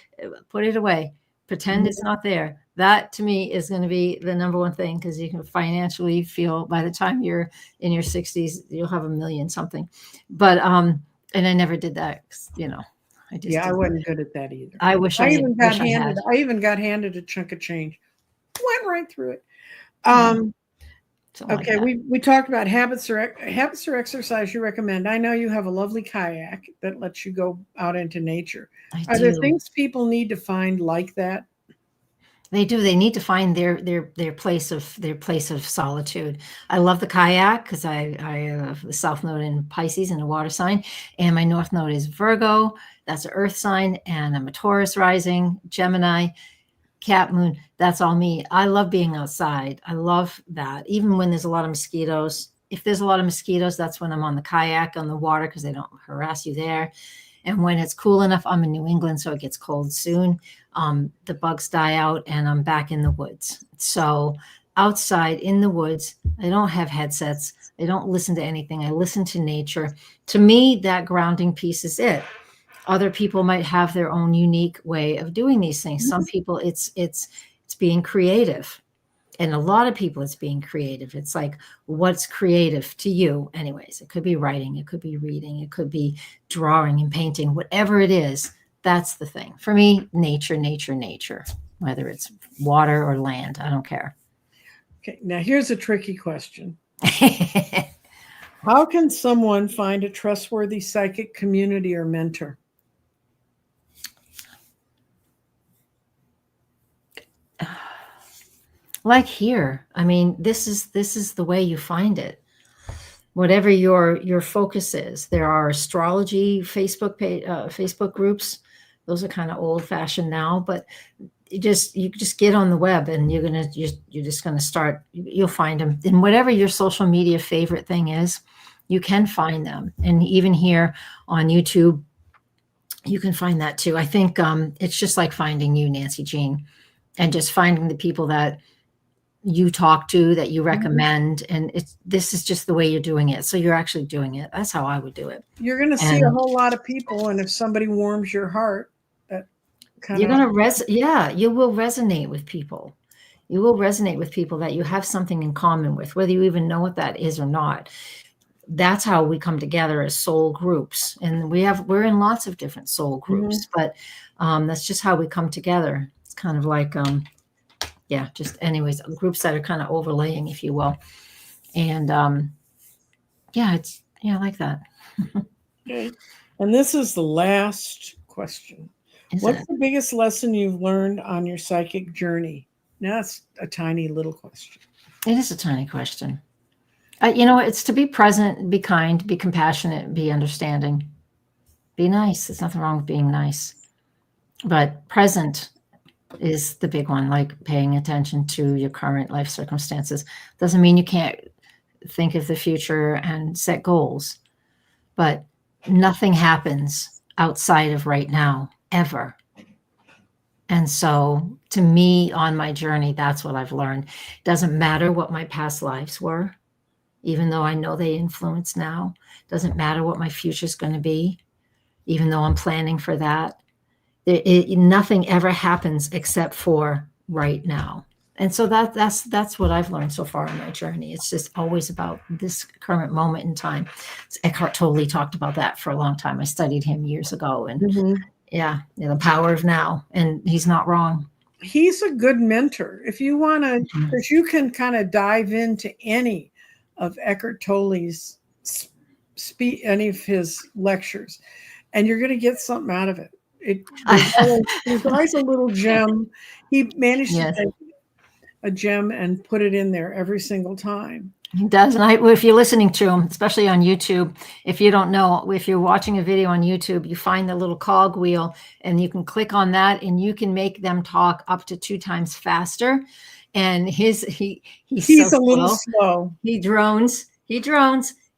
C: put it away. Pretend it's not there. That to me is going to be the number one thing, because you can financially feel by the time you're in your 60s, you'll have $1 million something. But, and I never did that, I just,
A: I wasn't good at that either.
C: I wish I
A: even got
C: wish
A: handed, I even got handed a chunk of change. Went right through it. Okay,
C: like
A: we talked about habits or exercise you recommend. I know you have a lovely kayak that lets you go out into nature. Are there things people need to find like that?
C: They do. They need to find their place of solitude. I love the kayak because I have the South Node in Pisces and a water sign, and my North Node is Virgo. That's an Earth sign, and I'm a Taurus rising, Gemini, Cat Moon. That's all me. I love being outside. I love that. Even when there's a lot of mosquitoes. If there's a lot of mosquitoes, that's when I'm on the kayak on the water because they don't harass you there. And when it's cool enough, I'm in New England, so it gets cold soon. The bugs die out and I'm back in the woods. So outside in the woods, I don't have headsets. I don't listen to anything. I listen to nature. To me, that grounding piece is it. Other people might have their own unique way of doing these things. Some people it's being creative. And a lot of people, it's being creative. It's like, what's creative to you? Anyways, it could be writing, it could be reading, it could be drawing and painting, whatever it is, that's the thing. For me, nature, whether it's water or land, I don't care.
A: Okay, now here's a tricky question. How can someone find a trustworthy psychic community or mentor?
C: Like here, I mean, this is the way you find it. Whatever your focus is, there are astrology Facebook groups. Those are kind of old fashioned now, but you just get on the web and you're just gonna start. You'll find them, and whatever your social media favorite thing is, you can find them. And even here on YouTube, you can find that too. I think it's just like finding you, Nancy Jean, and just finding the people that you talk to, that you recommend, and this is just the way you're doing it. So you're actually doing it. That's how I would do it.
A: You're going to see a whole lot of people, and if somebody warms your heart, that kind
C: You're
A: of
C: going to you will resonate with people. You will resonate with people that you have something in common with, whether you even know what that is or not. That's how we come together as soul groups, and we're in lots of different soul groups, but that's just how we come together. It's kind of like just anyways, groups that are kind of overlaying, if you will. And it's like that.
A: Okay. And this is the last question. What's the biggest lesson you've learned on your psychic journey? Now, that's a tiny little question.
C: It is a tiny question. It's to be present, be kind, be compassionate, be understanding, be nice. There's nothing wrong with being nice, but present is the big one, like paying attention to your current life circumstances. Doesn't mean you can't think of the future and set goals, but nothing happens outside of right now, ever. And so to me, on my journey, that's what I've learned. It doesn't matter what my past lives were, even though I know they influence now. It doesn't matter what my future is going to be, even though I'm planning for that. Nothing ever happens except for right now. And so that's what I've learned so far in my journey. It's just always about this current moment in time. Eckhart Tolle talked about that for a long time. I studied him years ago, and the power of now. And he's not wrong.
A: He's a good mentor. If you want to, because you can kind of dive into any of Eckhart Tolle's any of his lectures, and you're going to get something out of it. There's always a little gem. He managed to take a gem and put it in there every single time.
C: He does. And if you're listening to him, especially on YouTube, if you don't know, if you're watching a video on YouTube, you find the little cog wheel and you can click on that and you can make them talk up to 2 times faster. And he's so
A: a little slow.
C: He drones.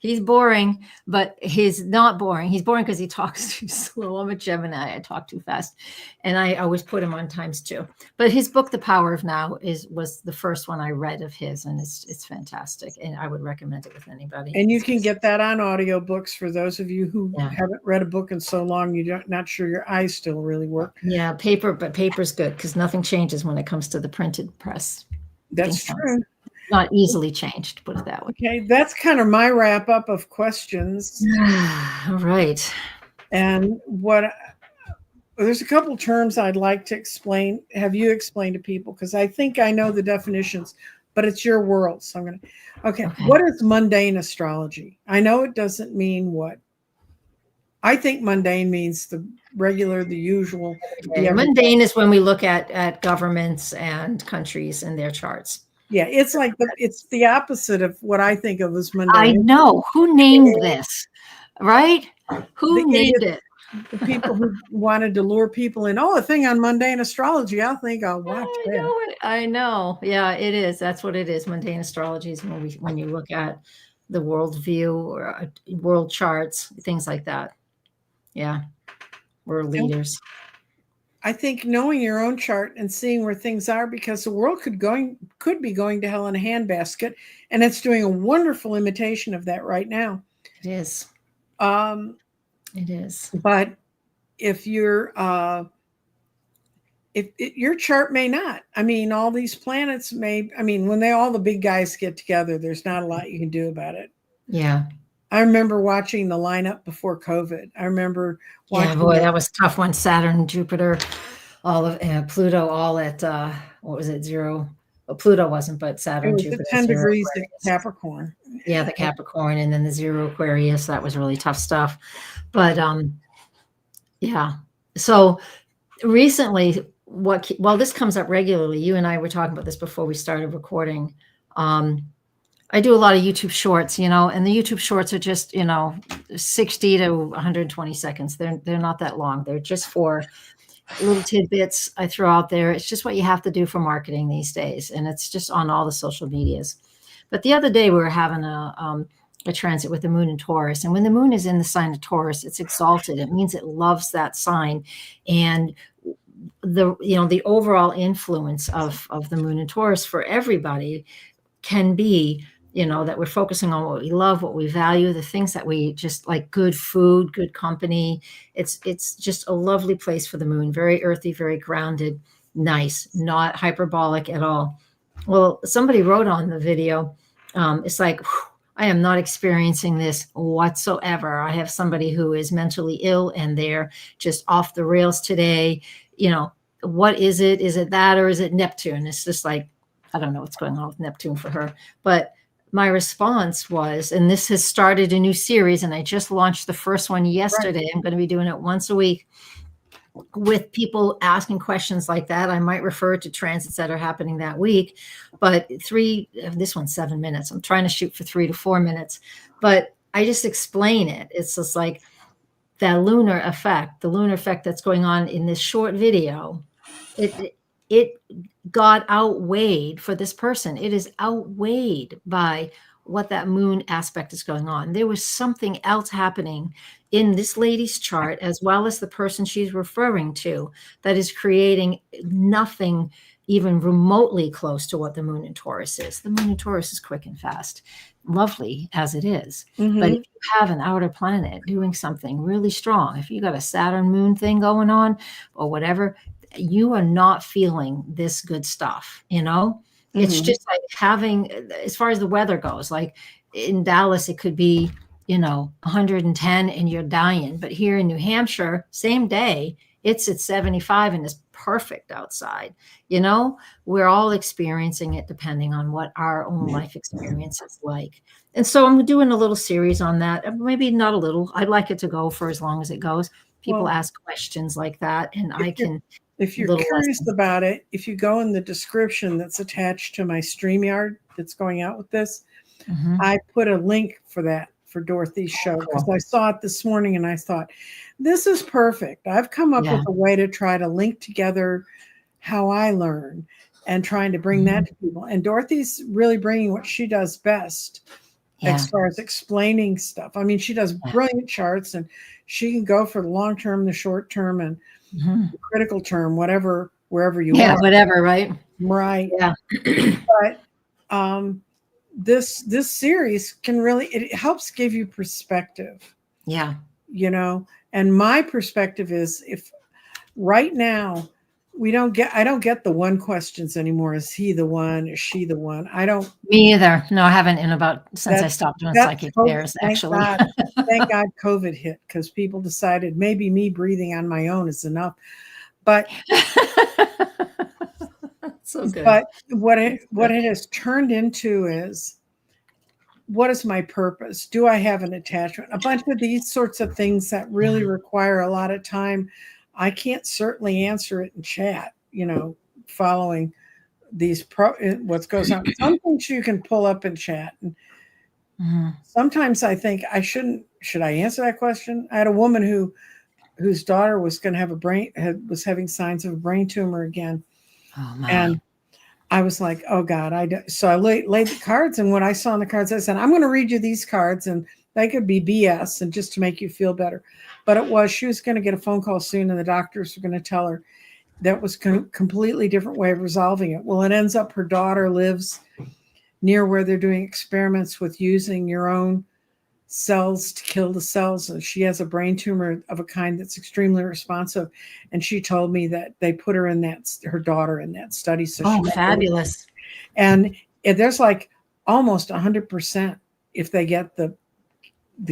C: He's boring, but he's not boring. He's boring because he talks too slow. I'm a Gemini. I talk too fast. And I always put him on ×2. But his book, The Power of Now, was the first one I read of his, and it's fantastic. And I would recommend it with anybody.
A: And you can get that on audiobooks for those of you who haven't read a book in so long, you're not sure your eyes still really work.
C: Yeah, but paper's good because nothing changes when it comes to the printed press.
A: That's true.
C: Not easily changed, put it that way.
A: Okay, that's kind of my wrap up of questions.
C: All right.
A: And there's a couple terms I'd like to have you explain to people, because I think I know the definitions, but it's your world. So I'm going to, okay. What is mundane astrology? I know it doesn't mean what I think mundane means the regular, the usual.
C: Mundane is when we look at governments and countries and their charts.
A: Yeah, it's like it's the opposite of what I think of as mundane.
C: I know. Who named this? Right? Who named it?
A: The people who wanted to lure people in. Oh, a thing on mundane astrology. I think I'll watch that.
C: I know. Yeah, it is. That's what it is. Mundane astrology is when you look at the worldview or world charts, things like that. Yeah, we're leaders.
A: I think knowing your own chart and seeing where things are, because the world could be going to hell in a handbasket, and it's doing a wonderful imitation of that right now.
C: It is. It is.
A: But if your chart may not. I mean, all these planets may. I mean, when all the big guys get together, there's not a lot you can do about it.
C: Yeah.
A: I remember watching the lineup before COVID. I remember watching.
C: Yeah, boy, that was tough one. Saturn, Jupiter, all of Pluto, all at what was it, 0? Pluto wasn't, but
A: It
C: Saturn,
A: was at
C: Jupiter,
A: 10
C: zero
A: degrees at
C: Aquarius.
A: Capricorn.
C: Yeah, the Capricorn, and then the zero Aquarius. That was really tough stuff. But yeah. So recently, well, this comes up regularly. You and I were talking about this before we started recording. I do a lot of YouTube shorts, and the YouTube shorts are just, 60 to 120 seconds. They're not that long. They're just for little tidbits I throw out there. It's just what you have to do for marketing these days, and it's just on all the social medias. But the other day we were having a transit with the moon in Taurus, and when the moon is in the sign of Taurus, it's exalted. It means it loves that sign, and the overall influence of the moon in Taurus for everybody can be that we're focusing on what we love, what we value, the things that we just like, good food, good company. It's just a lovely place for the moon, very earthy, very grounded, nice, not hyperbolic at all. Well, somebody wrote on the video, it's like, I am not experiencing this whatsoever. I have somebody who is mentally ill and they're just off the rails today. What is it? Is it that, or is it Neptune? It's just like, I don't know what's going on with Neptune for her. But my response was, and this has started a new series, and I just launched the first one yesterday. Right. I'm going to be doing it once a week with people asking questions like that. I might refer to transits that are happening that week, but this one's 7 minutes. I'm trying to shoot for 3 to 4 minutes, but I just explain it. It's just like that the lunar effect that's going on in this short video. It got outweighed for this person. It is outweighed by what that moon aspect is going on. There was something else happening in this lady's chart, as well as the person she's referring to, that is creating nothing even remotely close to what the moon in Taurus is. The moon in Taurus is quick and fast, lovely as it is. Mm-hmm. But if you have an outer planet doing something really strong, if you got a Saturn moon thing going on or whatever, you are not feeling this good stuff, It's just like having, as far as the weather goes, like in Dallas, it could be, 110 and you're dying. But here in New Hampshire, same day, it's at 75 and it's perfect outside. We're all experiencing it depending on what our own life experience is like. And so I'm doing a little series on that. Maybe not a little. I'd like it to go for as long as it goes. People ask questions like that, and I can...
A: If you're curious about it, if you go in the description that's attached to my StreamYard that's going out with this, I put a link for that, for Dorothy's show, because I saw it this morning and I thought, this is perfect. I've come up with a way to try to link together how I learn and trying to bring that to people. And Dorothy's really bringing what she does best as far as explaining stuff. I mean, she does brilliant charts, and she can go for the long term, the short term, and the critical term, whatever, wherever you are.
C: Yeah, whatever, right?
A: Right.
C: Yeah.
A: But this series it helps give you perspective.
C: Yeah.
A: And my perspective is, if right now I don't get the one questions anymore. Is he the one? Is she the one? I don't.
C: Me either. No, I haven't since I stopped doing psychic fairs, actually.
A: Thank God COVID hit, because people decided maybe me breathing on my own is enough. But
C: so good.
A: But what it has turned into is, what is my purpose? Do I have an attachment? A bunch of these sorts of things that really require a lot of time. I can't certainly answer it in chat, following these what goes on. Some things you can pull up in chat. And sometimes I think should I answer that question? I had a woman whose daughter was going to have was having signs of a brain tumor again.
C: Oh, my.
A: And I was like, oh God, so I laid the cards, and what I saw in the cards, I said, I'm going to read you these cards, and they could be BS and just to make you feel better. But she was going to get a phone call soon, and the doctors were going to tell her that was completely different way of resolving it. Well, it ends up her daughter lives near where they're doing experiments with using your own cells to kill the cells. And she has a brain tumor of a kind that's extremely responsive. And she told me that they put her her daughter in that study. So
C: fabulous.
A: And there's like almost 100% if they get the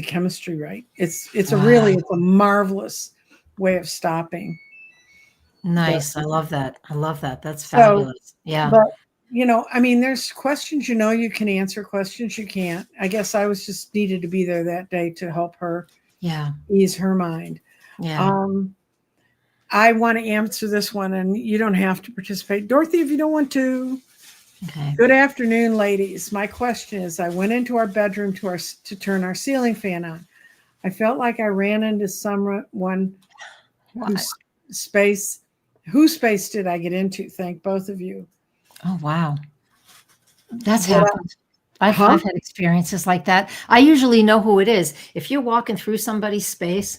A: chemistry right. It's a marvelous way of stopping.
C: Nice. I love that. That's fabulous. Yeah.
A: But I mean, there's questions, you can answer, questions you can't. I guess I was just needed to be there that day to help her
C: Yeah.
A: ease her mind.
C: Yeah.
A: I want to answer this one, and you don't have to participate. Dorothy, if you don't want to.
C: Okay.
A: Good afternoon, ladies. My question is, I went into our bedroom to turn our ceiling fan on. I felt like I ran into someone whose space did I get into? Thank both of you.
C: Oh, wow. That's
A: What-
C: happened. I've
A: Huh?
C: had experiences like that. I usually know who it is. If you're walking through somebody's space,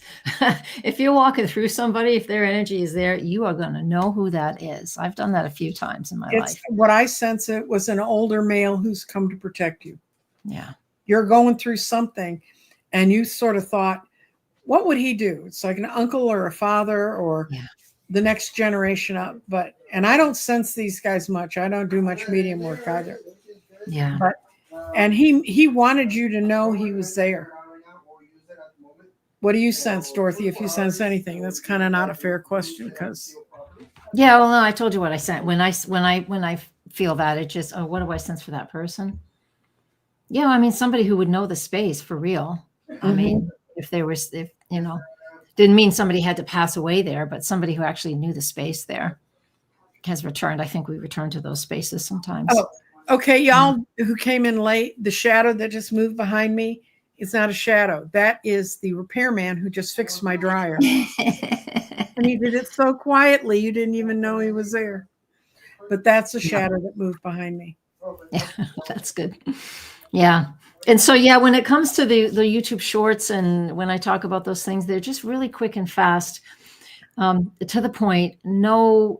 C: if you're walking through somebody, if their energy is there, you are going to know who that is. I've done that a few times in my life.
A: What I sense it was an older male who's come to protect you.
C: Yeah.
A: You're going through something, and you sort of thought, what would he do? It's like an uncle or a father or
C: Yeah.
A: the next generation up. And I don't sense these guys much. I don't do much medium work either.
C: Yeah.
A: And he wanted you to know he was there. What do you sense, Dorothy? If you sense anything, that's kind of not a fair question because.
C: Yeah. Well, no, I told you what I sent. When I feel that, it just, oh, what do I sense for that person? Yeah. I mean, somebody who would know the space for real. I mean, if didn't mean somebody had to pass away there, but somebody who actually knew the space there has returned. I think we return to those spaces sometimes.
A: Oh, okay. Y'all who came in late, the shadow that just moved behind me is not a shadow. That is the repairman who just fixed my dryer. And he did it so quietly, you didn't even know he was there. But that's a shadow that moved behind me.
C: Yeah, that's good. Yeah. And so, yeah, when it comes to the YouTube shorts and when I talk about those things, they're just really quick and fast, to the point. No,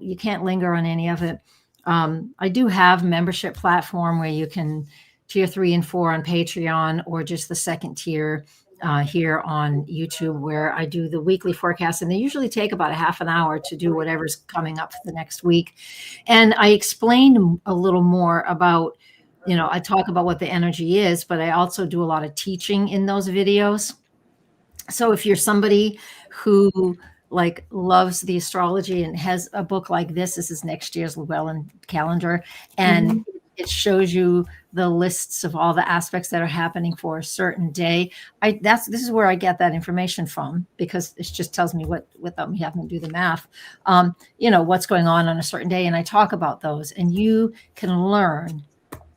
C: you can't linger on any of it. I do have membership platform where you can tier 3 and 4 on Patreon, or just the second tier here on YouTube, where I do the weekly forecast, and they usually take about a half an hour to do whatever's coming up for the next week. And I explain a little more about, I talk about what the energy is, but I also do a lot of teaching in those videos. So if you're somebody who loves the astrology and has a book like this is next year's Llewellyn calendar, and it shows you the lists of all the aspects that are happening for a certain day. This is where I get that information from, because it just tells me without me having to do the math, what's going on a certain day. And I talk about those, and you can learn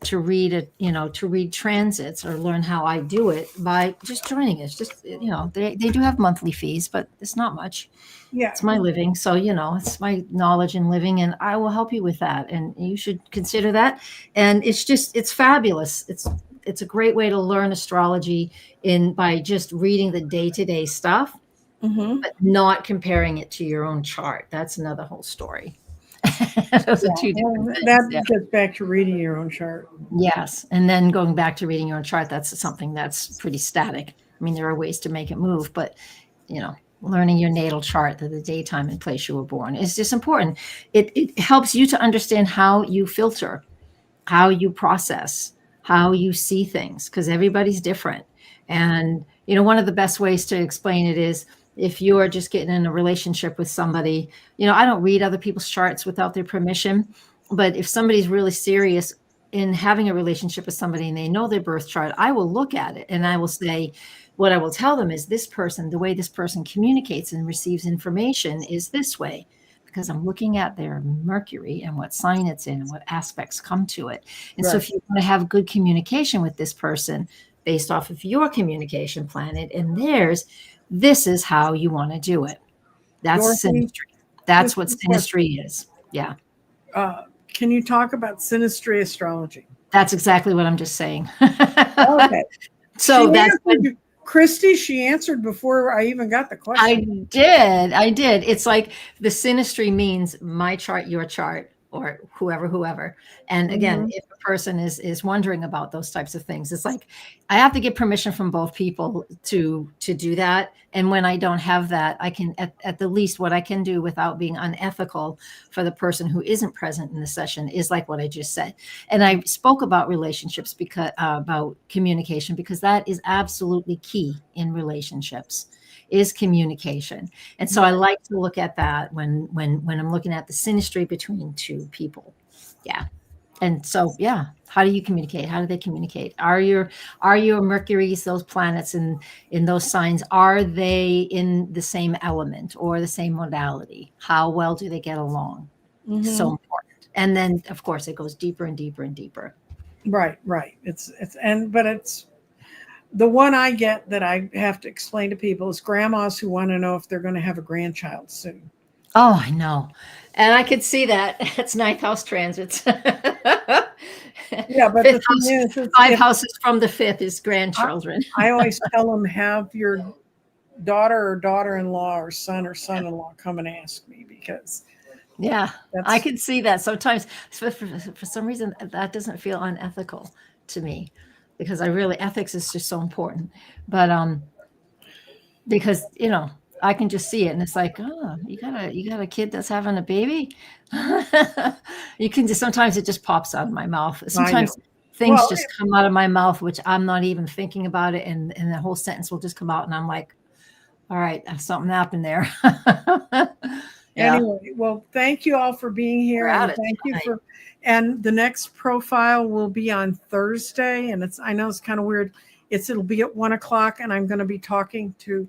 C: to read it, to read transits, or learn how I do it by just joining it. It's just, they do have monthly fees, but it's not much.
A: Yeah.
C: It's my living. So, it's my knowledge and living, and I will help you with that. And you should consider that. And it's fabulous. It's a great way to learn astrology by just reading the day-to-day stuff, but not comparing it to your own chart. That's another whole story. Those are two different things.
A: That gets back to reading your own chart.
C: Yes. And then going back to reading your own chart, that's something that's pretty static. I mean, there are ways to make it move, but, learning your natal chart, the date, time, and place you were born, is just important. It helps you to understand how you filter, how you process, how you see things, because everybody's different. And, one of the best ways to explain it is, if you are just getting in a relationship with somebody, I don't read other people's charts without their permission, but if somebody's really serious in having a relationship with somebody and they know their birth chart, I will look at it and I will say, what I will tell them is, this person, the way this person communicates and receives information is this way, because I'm looking at their Mercury and what sign it's in and what aspects come to it. And so if you want to have good communication with this person based off of your communication planet and theirs, this is how you want to do it. That's synastry. That's what synastry is. Yeah.
A: Can you talk about synastry astrology?
C: That's exactly what I'm just saying.
A: Okay.
C: So
A: Christy, she answered before I even got the question.
C: I did. It's like the synastry means my chart, your chart, or whoever. And again, if a person is wondering about those types of things, it's like I have to get permission from both people to do that. And when I don't have that, I can at the least, what I can do without being unethical for the person who isn't present in the session is like what I just said. And I spoke about relationships, because about communication, because that is absolutely key in relationships, is communication. And so I like to look at that when I'm looking at the synastry between two people. Yeah. And so, yeah, how do you communicate? How do they communicate? Are your Mercury's, those planets in those signs, are they in the same element or the same modality? How well do they get along? So
A: Mhm.
C: important. And then, of course, it goes deeper and deeper and deeper.
A: Right, right. But it's the one I get that I have to explain to people is grandmas who want to know if they're going to have a grandchild soon.
C: Oh, I know. And I could see that. It's ninth house transits.
A: Yeah, but
C: Fifth
A: the thing
C: house,
A: is,
C: five
A: if
C: houses from the fifth is
A: I,
C: grandchildren.
A: I always tell them, have your daughter or daughter-in-law or son-in-law come and ask me, because
C: Yeah, I
A: that's
C: can see that sometimes. For some reason, that doesn't feel unethical to me, because I really, ethics is just so important. But because I can just see it, and it's like, oh, you got a kid that's having a baby. You can just, sometimes it just pops out of my mouth.
A: I know.
C: Sometimes things
A: Well,
C: just come out of my mouth, which I'm not even thinking about it, and the whole sentence will just come out, and I'm like, all right, something happened there. Yeah,
A: anyway, well, thank you all for being
C: we're
A: here,
C: at
A: and
C: it
A: thank you
C: tonight.
A: for. And the next profile will be on Thursday, and I know it's kind of weird. It'll be at 1 o'clock, and I'm going to be talking to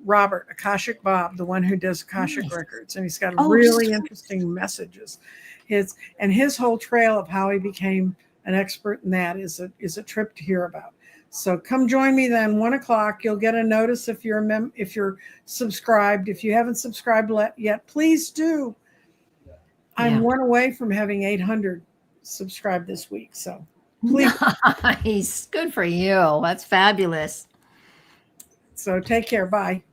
A: Robert Akashic Bob, the one who does Akashic
C: Nice.
A: records, and he's got
C: Oh,
A: really interesting messages. His whole trail of how he became an expert in that is a trip to hear about. So come join me then, 1 o'clock. You'll get a notice if you're subscribed. If you haven't subscribed yet, please do. I'm
C: yeah.
A: one away from having 800 subscribed this week. So please.
C: Nice. Good for you. That's fabulous.
A: So take care. Bye.